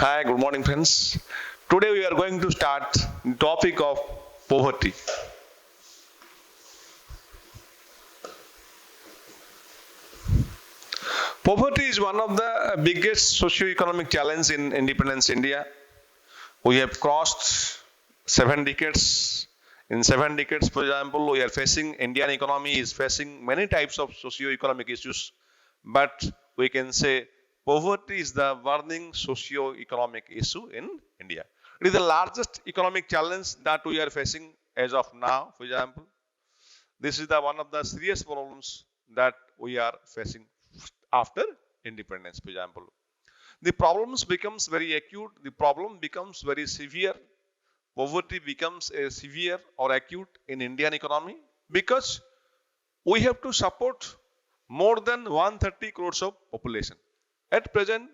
Hi, good morning, friends. Today we are going to start the topic of poverty. Poverty is one of the biggest socio-economic challenges in independence India. We have crossed 7 decades. In 7 decades, for example, we are facing Indian economy is facing many types of socio-economic issues, but we can say poverty is the burning socio-economic issue in India. It is the largest economic challenge that we are facing as of now. For example, this is the one of the serious problems that we are facing after independence. For example, the problems becomes very acute. The problem becomes very severe. Poverty becomes a severe or acute in Indian economy because we have to support more than 130 crores of population. At present,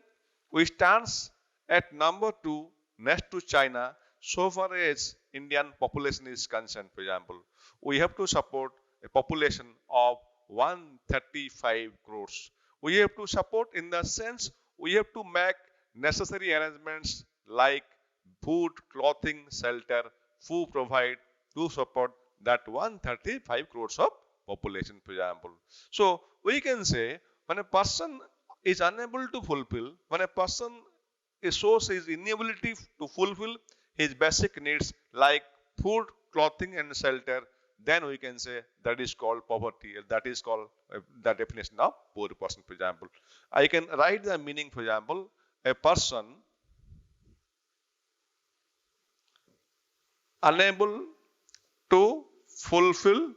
we stands at number 2 next to China so far as Indian population is concerned. For example, we have to support a population of 135 crores. We have to support in the sense we have to make necessary arrangements like food, clothing, shelter, food provide to support that 135 crores of population, for example. So we can say when a person is unable to fulfill, when a person shows his inability to fulfill his basic needs like food, clothing, and shelter, then we can say that is called poverty. That is called the definition of poor person, for example. I can write the meaning, for example, a person unable to fulfill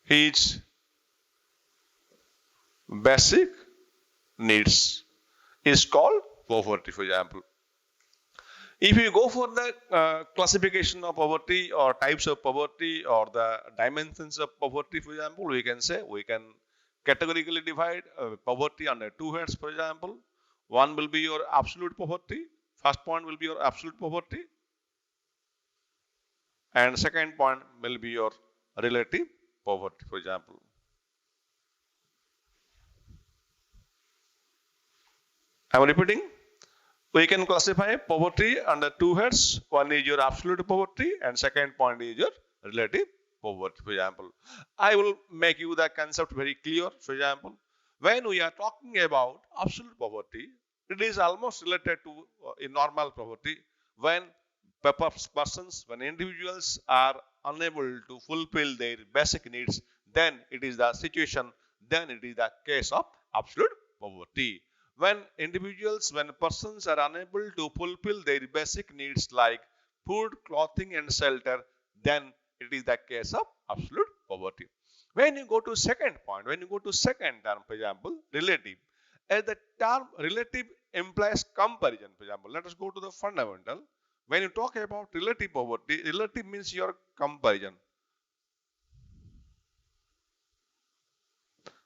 his basic needs is called poverty, for example. If you go for the classification of poverty or types of poverty or the dimensions of poverty, for example, we can say we can categorically divide poverty under two heads, for example. One will be your absolute poverty. First point will be your absolute poverty. And second point will be your relative poverty, for example. I am repeating. We can classify poverty under two heads. One is your absolute poverty and second point is your relative poverty, for example. I will make you the concept very clear. For example, when we are talking about absolute poverty, it is almost related to normal poverty. When persons, when individuals are unable to fulfill their basic needs, then it is the situation, then it is the case of absolute poverty. When individuals, when persons are unable to fulfill their basic needs like food, clothing, and shelter, then it is the case of absolute poverty. When you go to second point, when you go to second term, for example, relative, as the term relative implies comparison. For example, let us go to the fundamental. When you talk about relative poverty, relative means your comparison.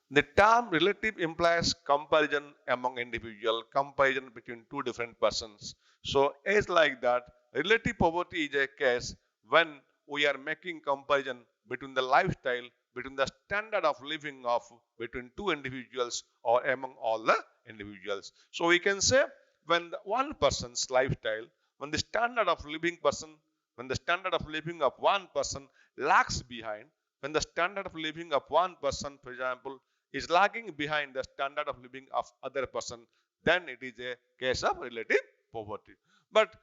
The term relative implies comparison among individual, comparison between two different persons. So as like that, relative poverty is a case when we are making comparison between the lifestyle, between the standard of living of between two individuals or among all the individuals. So we can say when one person's lifestyle, when the standard of living person, when the standard of living of one person lags behind, when the standard of living of one person, for example, is lagging behind the standard of living of other person, then it is a case of relative poverty. But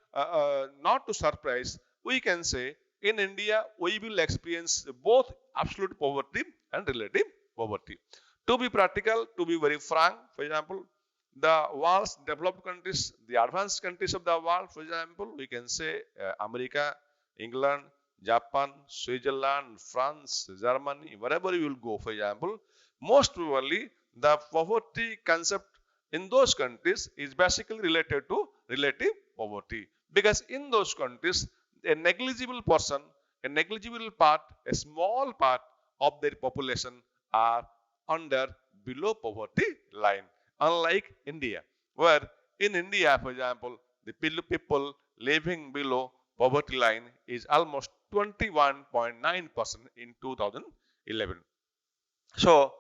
not to surprise, we can say in India we will experience both absolute poverty and relative poverty. To be practical, to be very frank, for example, the world's developed countries, the advanced countries of the world, for example, we can say America, England, Japan, Switzerland, France, Germany, wherever you will go, for example, most probably the poverty concept in those countries is basically related to relative poverty. Because in those countries, a negligible person, a negligible part, a small part of their population are under below poverty line. Unlike India, where in India, for example, the people living below poverty line is almost 21.9% in 2011. So,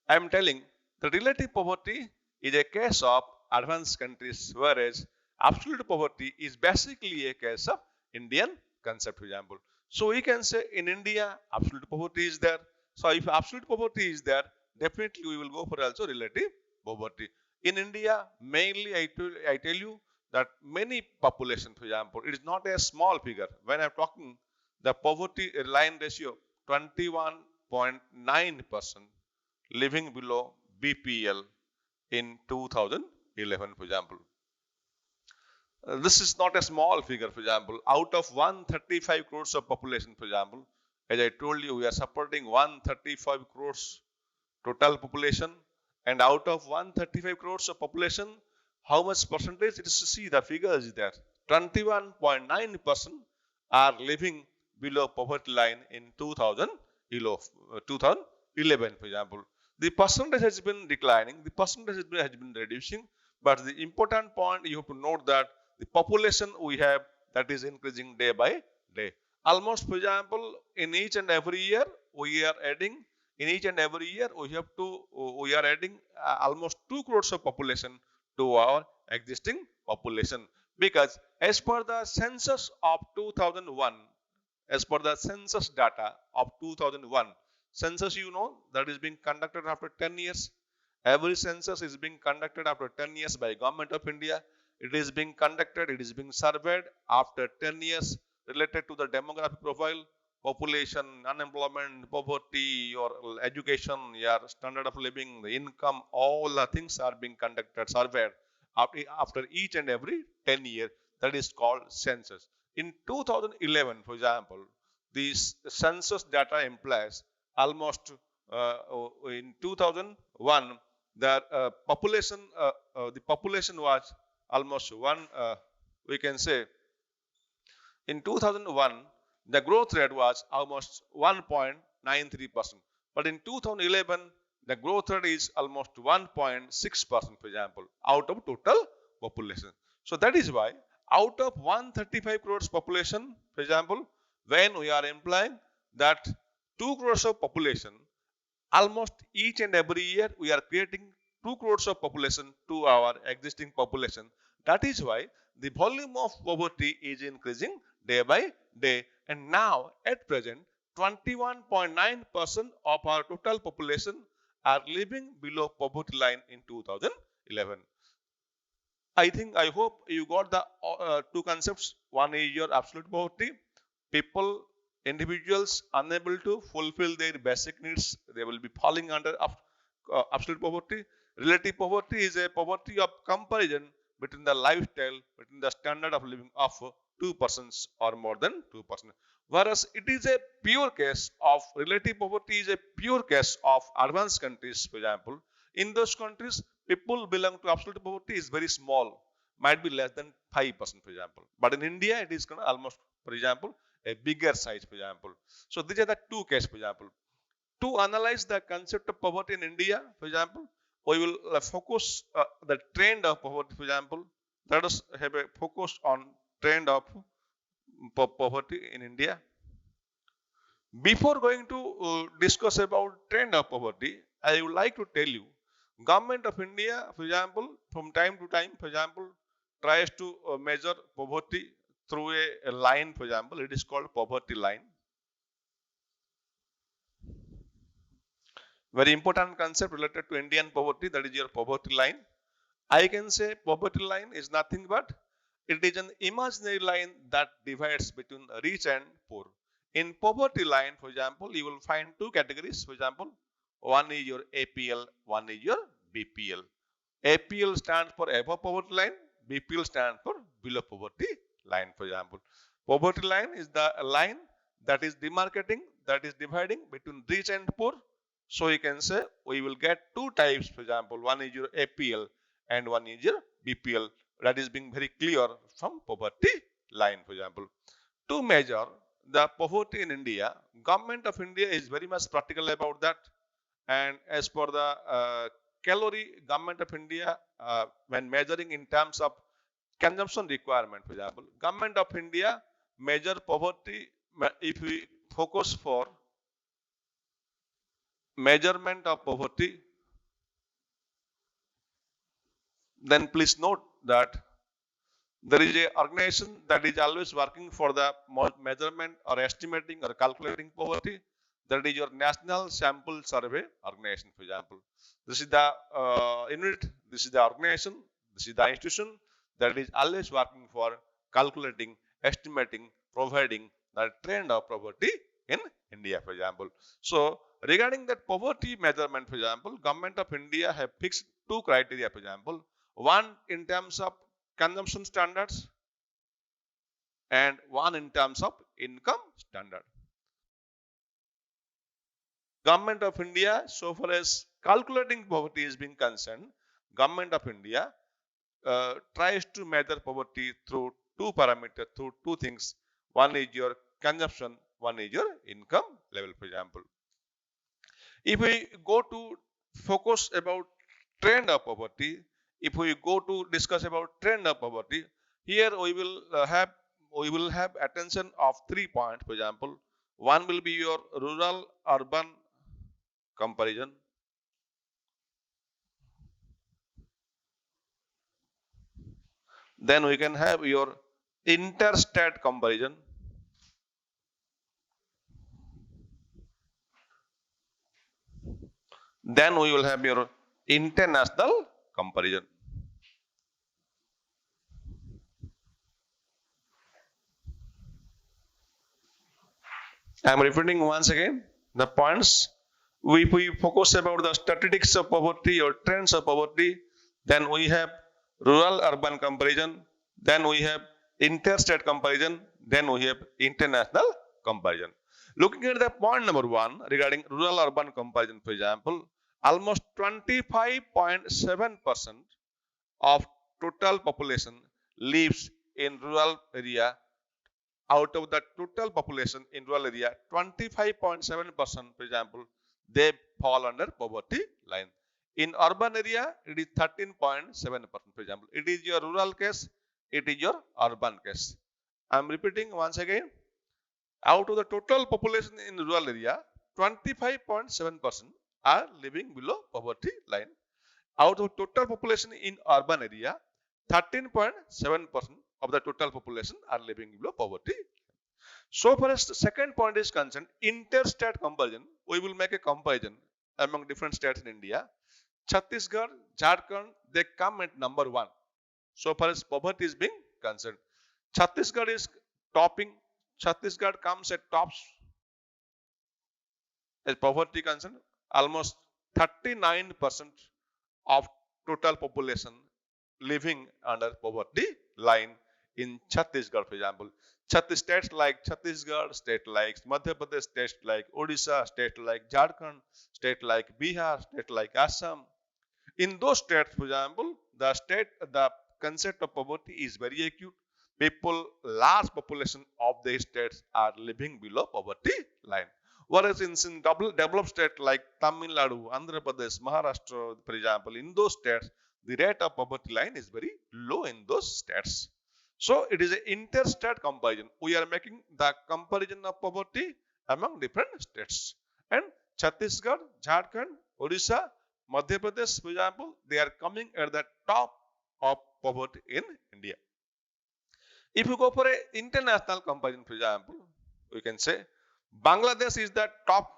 I am telling the relative poverty is a case of advanced countries, whereas absolute poverty is basically a case of Indian concept, for example. So we can say in India, absolute poverty is there. So if absolute poverty is there, definitely we will go for also relative poverty. In India, mainly I tell you that many population, for example, it is not a small figure. When I'm talking the poverty line ratio, 21.9% living below BPL in 2011, for example. This is not a small figure, for example. Out of 135 crores of population, for example, as I told you, we are supporting 135 crores total population. And out of 135 crores of population, how much percentage? It is to see the figure is there. 21.9% are living below poverty line in 2011, for example. The percentage has been declining, the percentage has been reducing, but the important point you have to note that the population we have that is increasing day by day. Almost, for example, in each and every year we are adding we are adding almost 2 crores of population to our existing population, because as per the census of 2001, as per the census data of 2001, census that is being conducted after 10 years. Every census is being conducted after 10 years by Government of India. It is being surveyed after 10 years related to the demographic profile, population, unemployment, poverty, your education, your standard of living, the income, all the things are being surveyed after each and every 10 years. That is called census. In 2011, for example, the census data implies almost in 2001, the population was almost we can say in 2001, the growth rate was almost 1.93%. But in 2011, the growth rate is almost 1.6%, for example, out of total population. So that is why out of 135 crores population, for example, when we are implying that 2 crores of population, almost each and every year we are creating 2 crores of population to our existing population. That is why the volume of poverty is increasing day by day. And now at present, 21.9% of our total population are living below poverty line in 2011. I hope you got the two concepts. One is your absolute poverty. People, individuals unable to fulfill their basic needs, they will be falling under absolute poverty. Relative poverty is a poverty of comparison between the lifestyle, between the standard of living of two persons or more than 2%. Whereas it is a pure case of relative poverty is a pure case of advanced countries, for example. In those countries, people belong to absolute poverty is very small, might be less than 5%, for example. But in India, it is almost, for example, a bigger size, for example. So these are the two cases, for example. To analyze the concept of poverty in India, for example, we will focus the trend of poverty, for example. Let us have a focus on trend of poverty in India. Before going to discuss about trend of poverty, I would like to tell you, Government of India, for example, from time to time, for example, tries to measure poverty through a line, for example, it is called poverty line. Very important concept related to Indian poverty, that is your poverty line. I can say poverty line is nothing but it is an imaginary line that divides between rich and poor. In poverty line, for example, you will find two categories. For example, one is your APL, one is your BPL. APL stands for above poverty line, BPL stands for below poverty line, for example. Poverty line is the line that is demarcating, that is dividing between rich and poor. So you can say we will get two types, for example, one is your APL and one is your BPL. That is being very clear from poverty line, for example. To measure the poverty in India, Government of India is very much practical about that. And as per the calorie, Government of India, when measuring in terms of consumption requirement, for example, Government of India measure poverty, if we focus for measurement of poverty, then please note that there is a organization that is always working for the measurement or estimating or calculating poverty. That is your National Sample Survey Organization, for example. This is the unit, this is the organization, this is the institution that is always working for calculating, estimating, providing the trend of poverty in India, for example. So regarding that poverty measurement, for example, Government of India have fixed two criteria, for example. One in terms of consumption standards and one in terms of income standard. Government of India, so far as calculating poverty is being concerned, Government of India tries to measure poverty through two parameters, through two things. One is your consumption, one is your income level, for example. If we go to focus about trend of poverty, if we go to discuss about trend of poverty, here we will have attention of 3 points, for example. One will be your rural urban comparison. Then we can have your interstate comparison. Then we will have your international comparison. I am repeating once again the points. If we focus about the statistics of poverty or trends of poverty, then we have rural urban comparison, then we have interstate comparison, then we have international comparison. Looking at the point number 1 regarding rural urban comparison, for example, almost 25.7% of total population lives in rural area. Out of the total population in rural area, 25.7%, for example, they fall under poverty line. In urban area, it is 13.7%, for example. It is your rural case, it is your urban case. I am repeating once again. Out of the total population in rural area, 25.7% are living below poverty line. Out of total population in urban area, 13.7% of the total population are living below poverty. So far as the second point is concerned, interstate comparison, we will make a comparison among different states in India. Chhattisgarh, Jharkhand, they come at number 1. So far as poverty is being concerned, Chhattisgarh is topping. Chhattisgarh comes at tops as poverty concerned. Almost 39% of total population living under poverty line in Chhattisgarh, for example. States like Chhattisgarh, state like Madhya Pradesh, state like Odisha, state like Jharkhand, state like Bihar, state like Assam. In those states, for example, the concept of poverty is very acute. People, large population of these states are living below poverty line. Whereas in developed states like Tamil Nadu, Andhra Pradesh, Maharashtra, for example, in those states, the rate of poverty line is very low in those states. So it is an interstate comparison. We are making the comparison of poverty among different states. And Chhattisgarh, Jharkhand, Odisha, Madhya Pradesh, for example, they are coming at the top of poverty in India. If you go for an international comparison, for example, we can say Bangladesh is the top.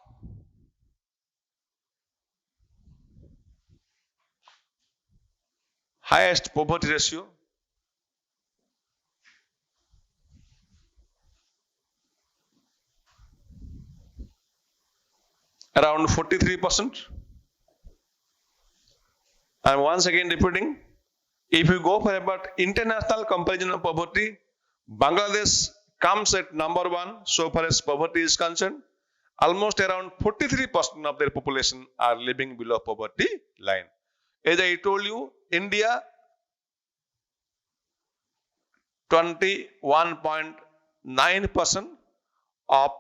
Highest poverty ratio. Around 43%. I am once again repeating. If you go for about international comparison of poverty, Bangladesh comes at number 1 so far as poverty is concerned. Almost around 43% of their population are living below poverty line. As I told you, India 21.9% of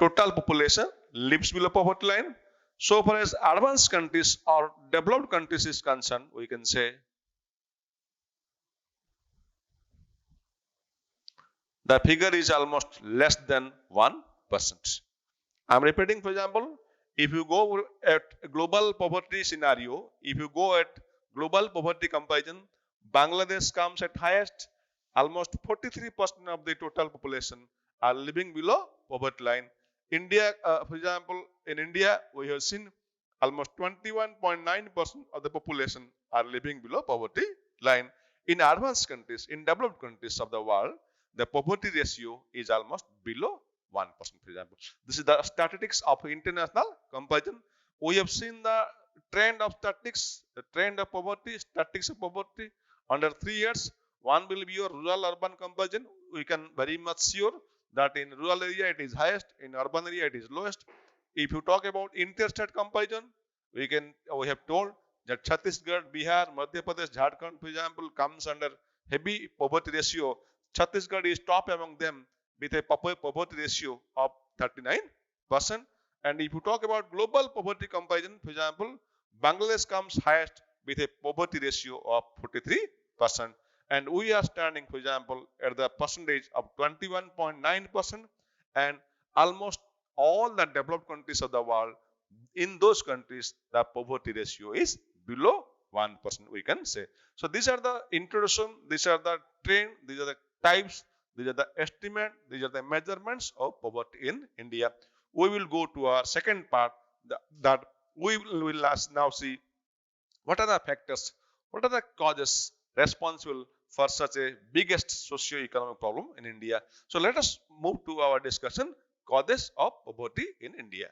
total population lives below poverty line. So far as advanced countries or developed countries is concerned, we can say the figure is almost less than 1%. I am repeating, for example, if you go at global poverty scenario, if you go at global poverty comparison, Bangladesh comes at highest. Almost 43% of the total population are living below poverty line. India, for example, in India, we have seen almost 21.9% of the population are living below poverty line. In advanced countries, in developed countries of the world, the poverty ratio is almost below 1%, for example. This is the statistics of international comparison. We have seen the trend of statistics, the trend of poverty, statistics of poverty under 3 years. One will be your rural-urban comparison. We can very much sure that in rural area it is highest, in urban area it is lowest. If you talk about interstate comparison, we have told that Chhattisgarh, Bihar, Madhya Pradesh, Jharkhand, for example, comes under heavy poverty ratio. Chhattisgarh is top among them with a poverty ratio of 39%. And if you talk about global poverty comparison, for example, Bangladesh comes highest with a poverty ratio of 43%. And we are standing, for example, at the percentage of 21.9%, and almost all the developed countries of the world, in those countries, the poverty ratio is below 1%, we can say. So these are the introduction, these are the trend, these are the types, these are the estimate, these are the measurements of poverty in India. We will go to our second part, that we will now see what are the factors, what are the causes responsible for such a biggest socio-economic problem in India. So let us move to our discussion, causes of poverty in India.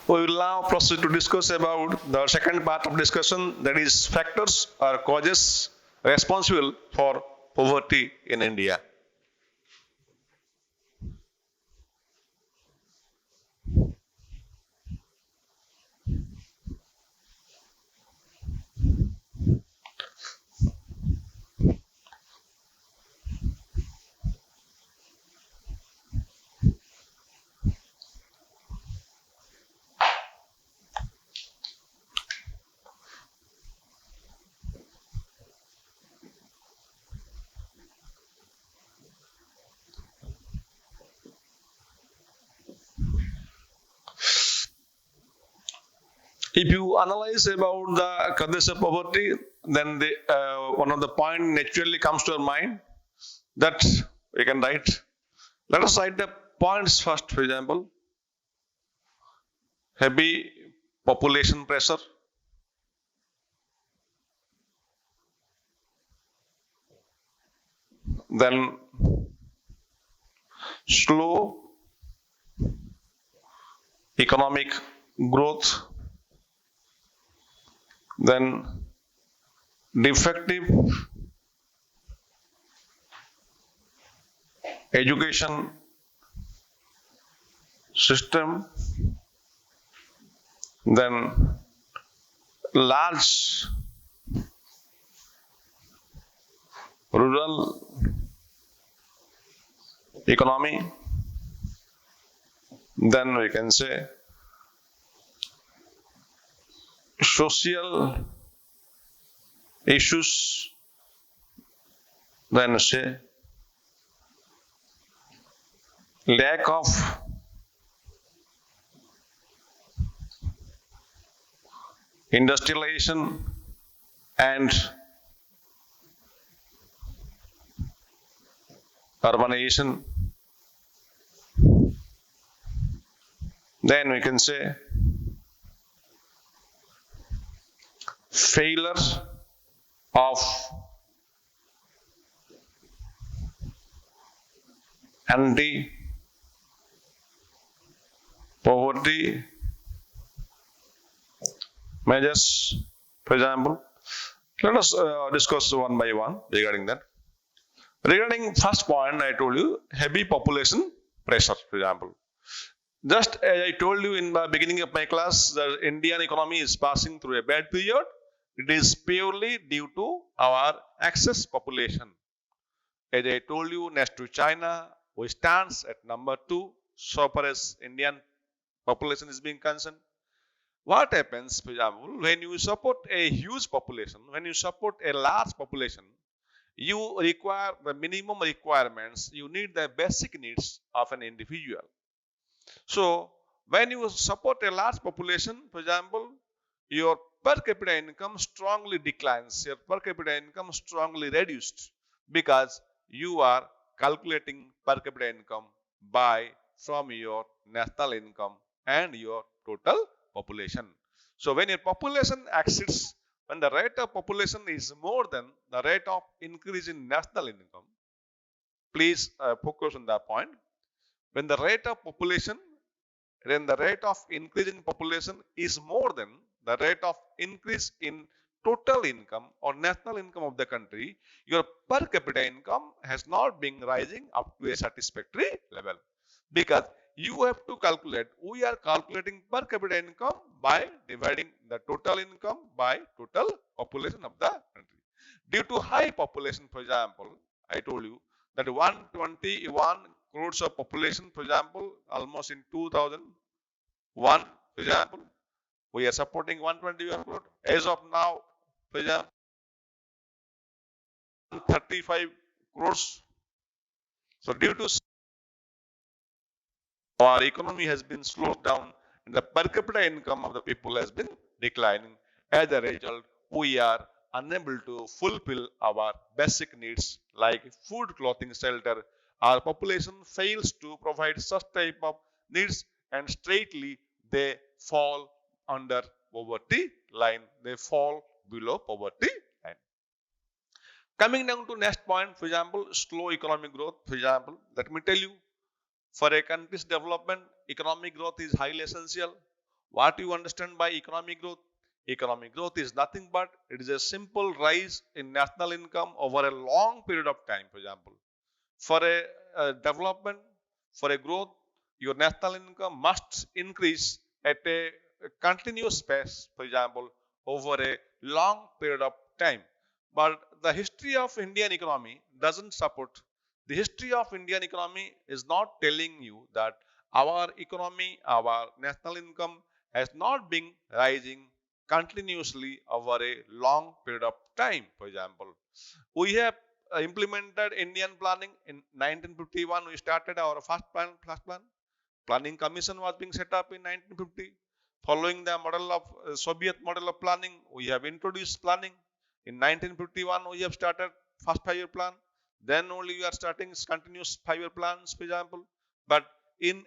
We will now proceed to discuss about the second part of discussion, that is factors or causes responsible for poverty in India. If you analyze about the causes of poverty, then one of the point naturally comes to your mind that we can write. Let us write the points first, for example. Heavy population pressure. Then slow economic growth. Then defective education system, then large rural economy, then we can say social issues, then say lack of industrialization and urbanization, then we can say failure of anti-poverty measures, for example. Let us discuss one by one regarding that. Regarding first point, I told you heavy population pressure, for example. Just as I told you in the beginning of my class, the Indian economy is passing through a bad period. It is purely due to our excess population. As I told you, next to China, we stand at number 2, so far as Indian population is being concerned. What happens, for example, when you support a huge population, when you support a large population, you require the minimum requirements, you need the basic needs of an individual. So When you support a large population, for example, your per capita income strongly declines, your per capita income strongly reduced, because you are calculating per capita income by from your national income and your total population. So when your population exceeds, when the rate of population is more than the rate of increase in national income, please focus on that point. When the rate of population, when the rate of increase in population is more than the rate of increase in total income or national income of the country, your per capita income has not been rising up to a satisfactory level, because you have to calculate, we are calculating per capita income by dividing the total income by total population of the country. Due to high population, for example, I told you that 121 crores of population, for example, almost in 2001, for example, we are supporting 121 crore. As of now, for example, 35 crores. So due to our economy has been slowed down and the per capita income of the people has been declining. As a result, we are unable to fulfill our basic needs like food, clothing, shelter. Our population fails to provide such type of needs, and straightly they fall under poverty line. They fall below poverty line. Coming down to next point, for example, slow economic growth. For example, let me tell you, for a country's development, economic growth is highly essential. What you understand by economic growth? Economic growth is nothing but it is a simple rise in national income over a long period of time. For example, for a development, for a growth, your national income must increase at a continuous pace, for example, over a long period of time. But the history of Indian economy doesn't support. The history of Indian economy is not telling you that our economy, our national income has not been rising continuously over a long period of time. For example, we have implemented Indian planning in 1951. We started our first plan. Planning commission was being set up in 1950. Following the model of Soviet model of planning, we have introduced planning. In 1951, we have started first 5-year plan. Then only we are starting continuous 5-year plans, for example. But in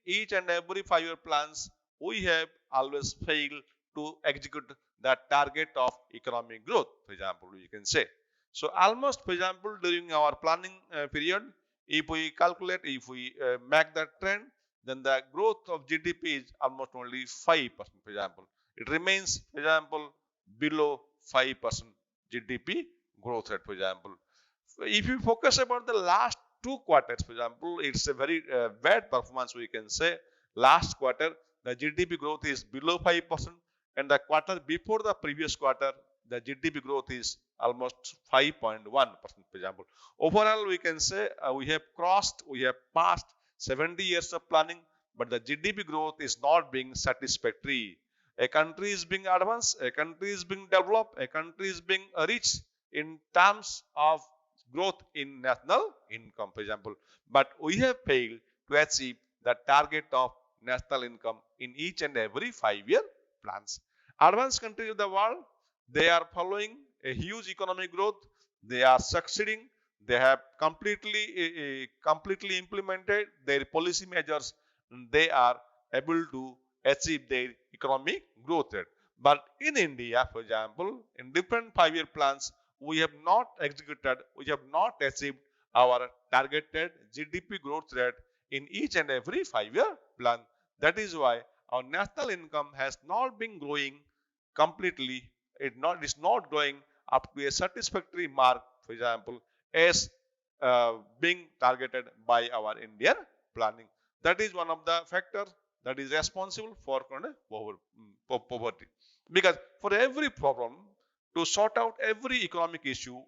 each and every 5-year plans, we have always failed to execute the target of economic growth, for example, you can say. So almost, for example, during our planning period, if we calculate, if we make that trend, then the growth of GDP is almost only 5%, for example. It remains, for example, below 5% GDP growth rate, for example. If you focus about the last 2 quarters, for example, it's a very bad performance, we can say. Last quarter, the GDP growth is below 5%, and the quarter before the previous quarter, the GDP growth is almost 5.1%, for example. Overall, we can say we have passed 70 years of planning, but the GDP growth is not being satisfactory. A country is being advanced, a country is being developed, a country is being rich in terms of growth in national income, for example. But we have failed to achieve the target of national income in each and every 5-year plans. Advanced countries of the world, they are following a huge economic growth. They are succeeding. They have completely implemented their policy measures. They are able to achieve their economic growth rate. But in India, for example, in different 5-year plans, we have not achieved our targeted GDP growth rate in each and every 5-year plan. That is why our national income has not been growing completely. It is not growing up to a satisfactory mark, for example, as being targeted by our Indian planning. That is one of the factors that is responsible for poverty. Because for every problem, to sort out every economic issue,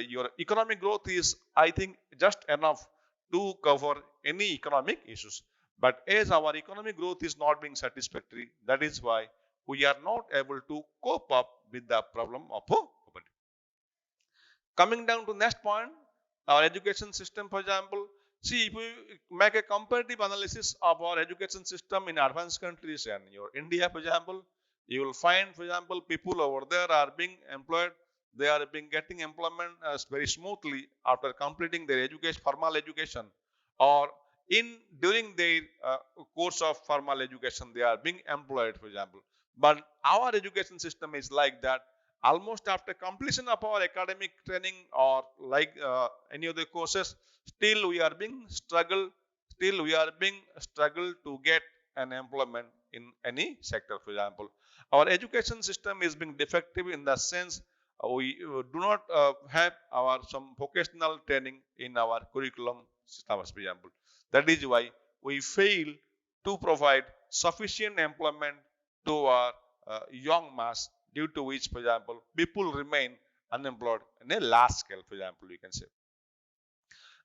your economic growth is, I think, just enough to cover any economic issues. But as our economic growth is not being satisfactory, that is why we are not able to cope up with the problem of poverty. Coming down to next point, our education system, for example, See, if we make a comparative analysis of our education system in advanced countries and your India, for example, you will find, for example, people over there are being employed. They are being getting employment very smoothly after completing their education, formal education, or in during their course of formal education, they are being employed, for example. But our education system is like that. Almost after completion of our academic training or like any other courses, still we are being struggle to get an employment in any sector, for example. Our education system is being defective in the sense we do not have our some vocational training in our curriculum systems, for example. That is why we fail to provide sufficient employment to our young mass, due to which, for example, people remain unemployed in a large scale, for example, we can say.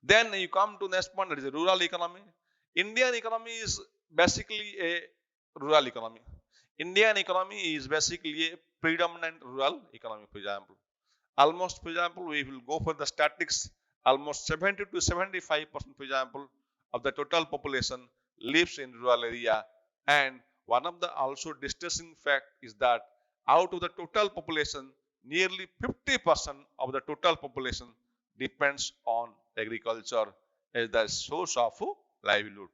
Then you come to next point, that is the rural economy. Indian economy is basically a rural economy. Indian economy is basically a predominant rural economy, for example. Almost, for example, we will go for the statistics. Almost 70 to 75%, for example, of the total population lives in rural area. And one of the also distressing fact is that out of the total population, nearly 50% of the total population depends on agriculture as the source of livelihood.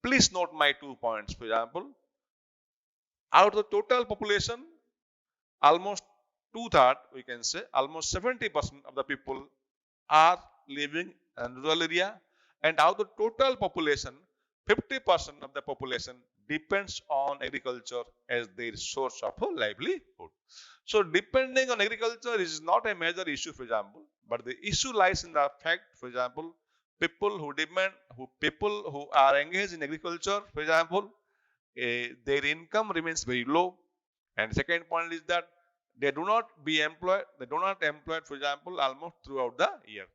Please note my 2 points. For example, out of the total population, almost two-thirds, we can say, almost 70% of the people are living in rural area, and out of the total population, 50% of the population depends on agriculture as their source of livelihood. So depending on agriculture is not a major issue, for example, but the issue lies in the fact, for example, people who are engaged in agriculture, for example, their income remains very low. And second point is that they do not employed, for example, almost throughout the year.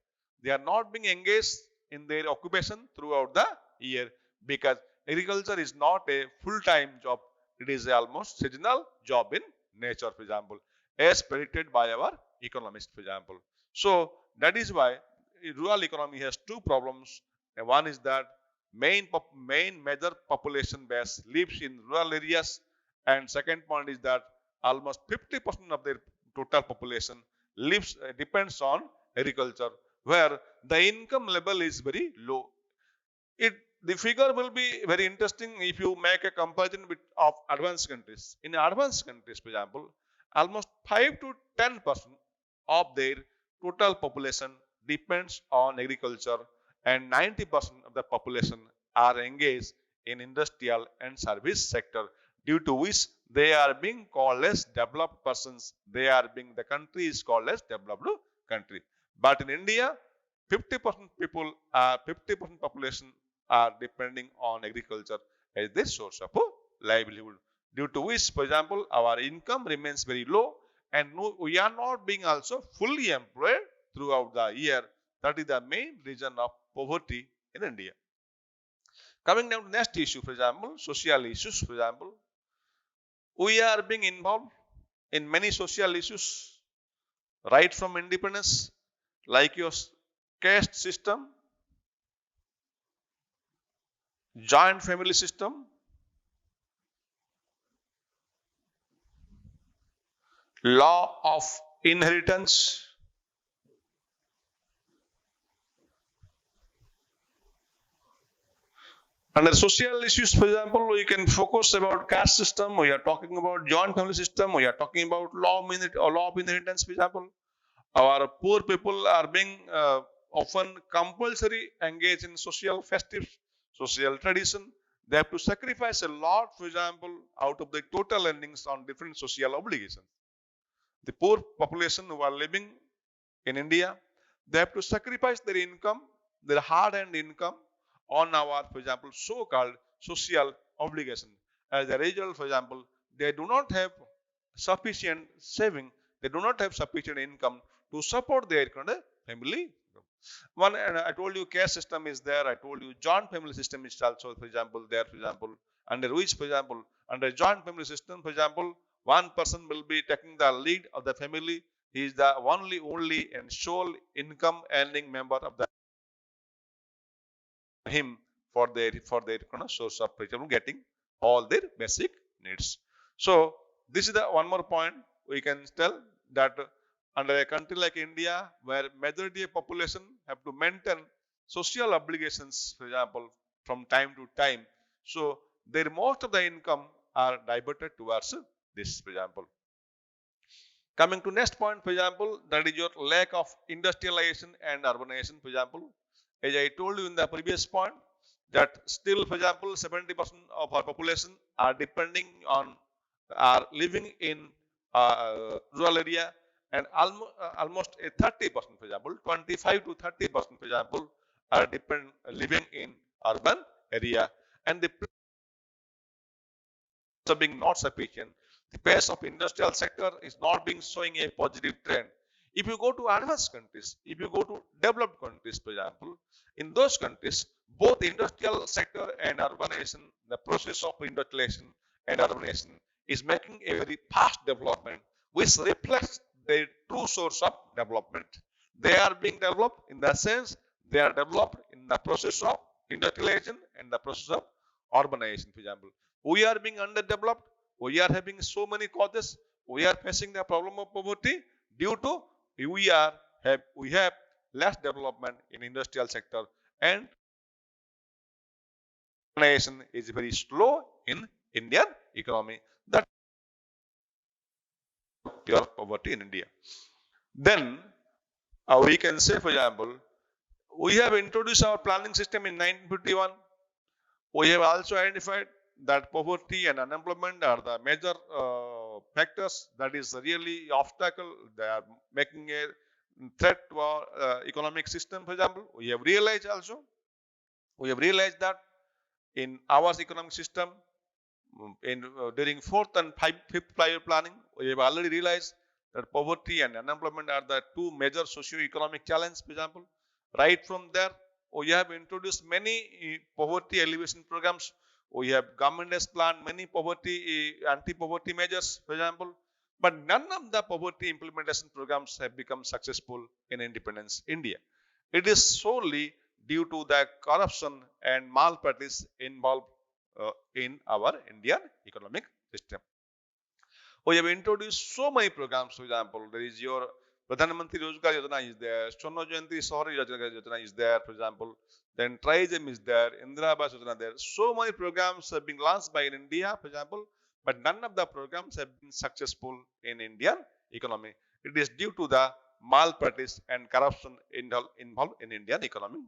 They are not being engaged in their occupation throughout the year, because agriculture is not a full-time job. It is almost seasonal job in nature, for example, as predicted by our economists, for example. So that is why rural economy has two problems. And one is that main major population base lives in rural areas, and second point is that almost 50% of their total population depends on agriculture, where the income level is very low. The figure will be very interesting if you make a comparison of advanced countries. In advanced countries, for example, almost 5 to 10% of their total population depends on agriculture, and 90% of the population are engaged in industrial and service sector, due to which they are being called as developed persons. The country is called as developed country. But in India, 50% population are depending on agriculture as their source of livelihood, due to which, for example, our income remains very low, and we are not being also fully employed throughout the year. That is the main reason of poverty in India. Coming down to next issue, for example, social issues, for example, we are being involved in many social issues right from independence, like your caste system, joint family system, law of inheritance, under social issues, for example, we can focus about caste system, we are talking about joint family system, we are talking about law of inheritance, for example. Our poor people are being often compulsory engaged in social festive, social tradition. They have to sacrifice a lot, for example, out of the total earnings on different social obligations. The poor population who are living in India, they have to sacrifice their income, their hard-earned income, on our, for example, so-called social obligation. As a result, for example, they do not have sufficient saving, they do not have sufficient income to support their kind of family. One, I told you caste system is there. I told you joint family system is also, for example, there, for example, under which, for example, under joint family system, for example, one person will be taking the lead of the family. He is the only and sole income earning member of the him for their source of, for example, getting all their basic needs. So this is the one more point we can tell, that under a country like India, where majority of population have to maintain social obligations, for example, from time to time, so their most of the income are diverted towards this, for example. Coming to next point, for example, that is your lack of industrialization and urbanization, for example. As I told you in the previous point, that still, for example, 70% of our population are living in rural area, and almost a 30%, for example, 25 to 30%, for example, are living in urban area, and the being not sufficient. The pace of industrial sector is not being showing a positive trend. If you go to advanced countries, if you go to developed countries, for example, in those countries, both industrial sector and urbanization, the process of industrialization and urbanization is making a very fast development, which reflects the true source of development. They are being developed in the sense they are developed in the process of industrialization and the process of urbanization, for example. We are being underdeveloped. We are having so many causes. We are facing the problem of poverty due to we have less development in industrial sector, and urbanization is very slow in Indian economy. That pure poverty in India. Then we can say, for example, we have introduced our planning system in 1951. We have also identified that poverty and unemployment are the major factors that is really obstacle. They are making a threat to our economic system, for example. We have realized that in our economic system, during fourth and fifth five-year planning, we have already realized that poverty and unemployment are the two major socio-economic challenges, for example. Right from there, we have introduced many poverty alleviation programs. We have government has planned many anti-poverty measures, for example, but none of the poverty implementation programs have become successful in independence India. It is solely due to the corruption and malpractice involved in our Indian economic system. We have introduced so many programs. For example, there is your Pradhan Mantri Rozgar Yojana is there, Swarna Jayanti Shahari Yojana is there, for example. Then Trism is there, Indira Awas Yojana there. So many programs have been launched by India, for example, but none of the programs have been successful in Indian economy. It is due to the malpractice and corruption involved in Indian economic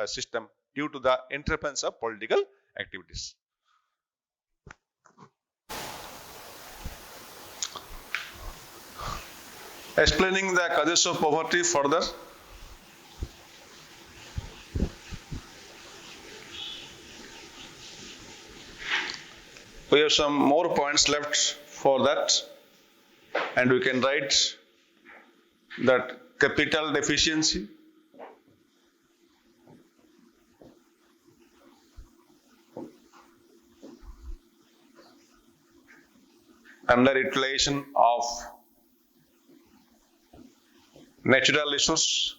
system due to the interference of political activities. Explaining the causes of poverty further. We have some more points left for that, and we can write that capital deficiency, underutilization of natural resource,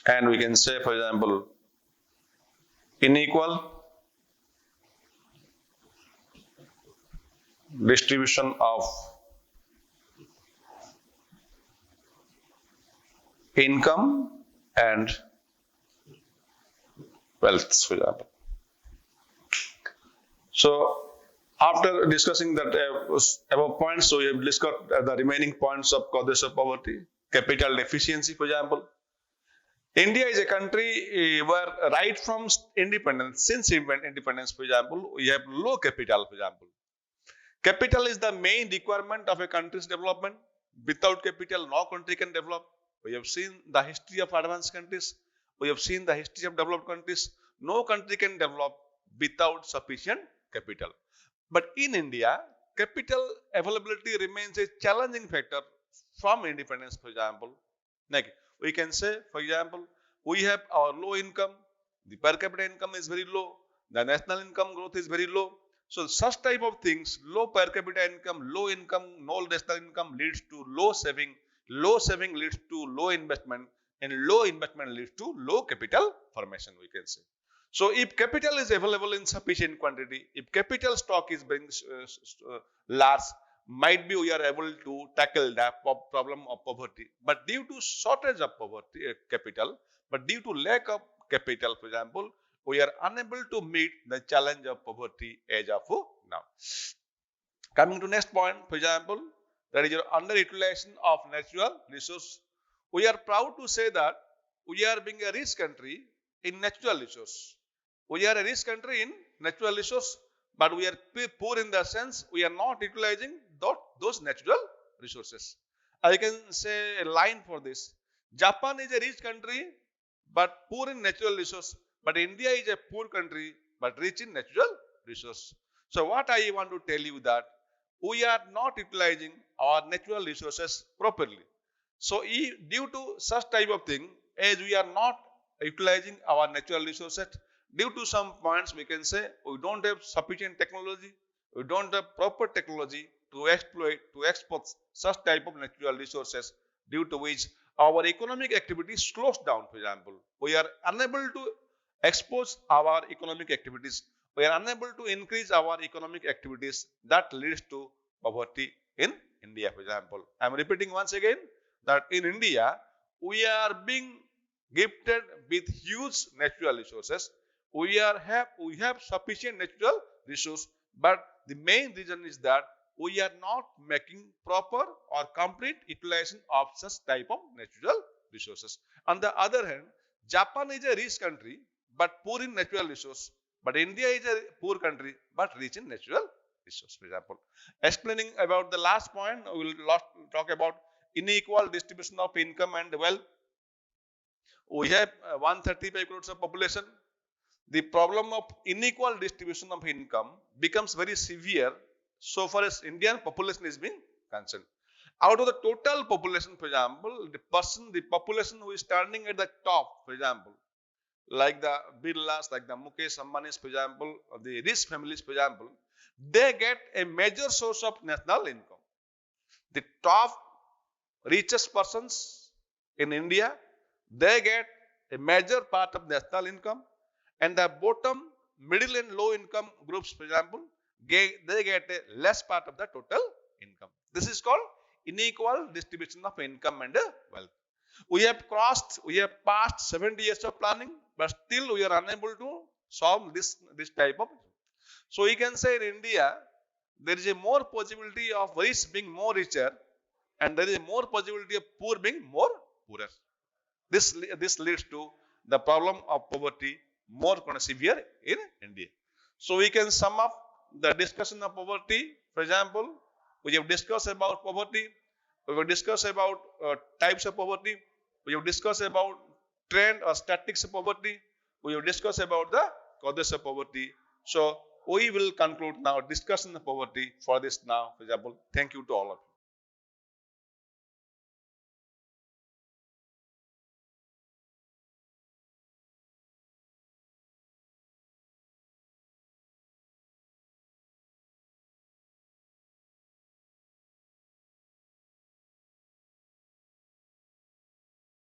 and we can say, for example, unequal distribution of income and wealth, for example. So, after discussing that above points, so we have discussed the remaining points of causes of poverty. Capital deficiency, for example. India is a country where right from independence, since independence, for example, we have low capital, for example. Capital is the main requirement of a country's development. Without capital, no country can develop. We have seen the history of advanced countries. We have seen the history of developed countries. No country can develop without sufficient capital. But in India, capital availability remains a challenging factor from independence, for example. Like we can say, for example, we have our low income, the per capita income is very low, the national income growth is very low. So such type of things, low per capita income, no national income leads to low saving low saving leads to low investment, and low investment leads to low capital formation, we can say. So if capital is available in sufficient quantity, if capital stock is being large, might be we are able to tackle the problem of poverty. But due to shortage of poverty capital, but due to lack of capital, for example, we are unable to meet the challenge of poverty as of now. Coming to next point, for example, that is your underutilization of natural resource. We are proud to say that we are being a rich country in natural resource. We are a rich country in natural resource, but we are poor in the sense we are not utilizing those natural resources. I can say a line for this. Japan is a rich country, but poor in natural resource. But India is a poor country, but rich in natural resource. So what I want to tell you that we are not utilizing our natural resources properly. So due to such type of thing, as we are not utilizing our natural resources, due to some points we can say we don't have sufficient technology, we don't have proper technology to export such type of natural resources, due to which our economic activity slows down. For example, we are unable to expose our economic activities, we are unable to increase our economic activities. That leads to poverty in India. For example, I am repeating once again that in India we are being gifted with huge natural resources. We have sufficient natural resource, but the main reason is that we are not making proper or complete utilization of such type of natural resources. On the other hand, Japan is a rich country but poor in natural resource, but India is a poor country but rich in natural resource. For example, explaining about the last point, we will talk about unequal distribution of income and wealth. We have 135 crores of population. The problem of unequal distribution of income becomes very severe so far as Indian population is being concerned. Out of the total population, for example, the population who is standing at the top, for example, like the Birlas, like the Mukesh Ambanis, for example, or the rich families, for example, they get a major source of national income. The top richest persons in India, they get a major part of national income, and the bottom, middle and low income groups, for example, they get a less part of the total income. This is called unequal distribution of income and wealth. We have passed 70 years of planning, but still we are unable to solve this type of. So we can say in India, there is a more possibility of rich being more richer, and there is a more possibility of poor being more poorer. This leads to the problem of poverty more severe in India. So we can sum up the discussion of poverty. For example, we have discussed about poverty, we have discussed about types of poverty, we have discussed about trend or statistics of poverty, we have discussed about the causes of poverty. So we will conclude now discussion of poverty for this now. For example, thank you to all of you.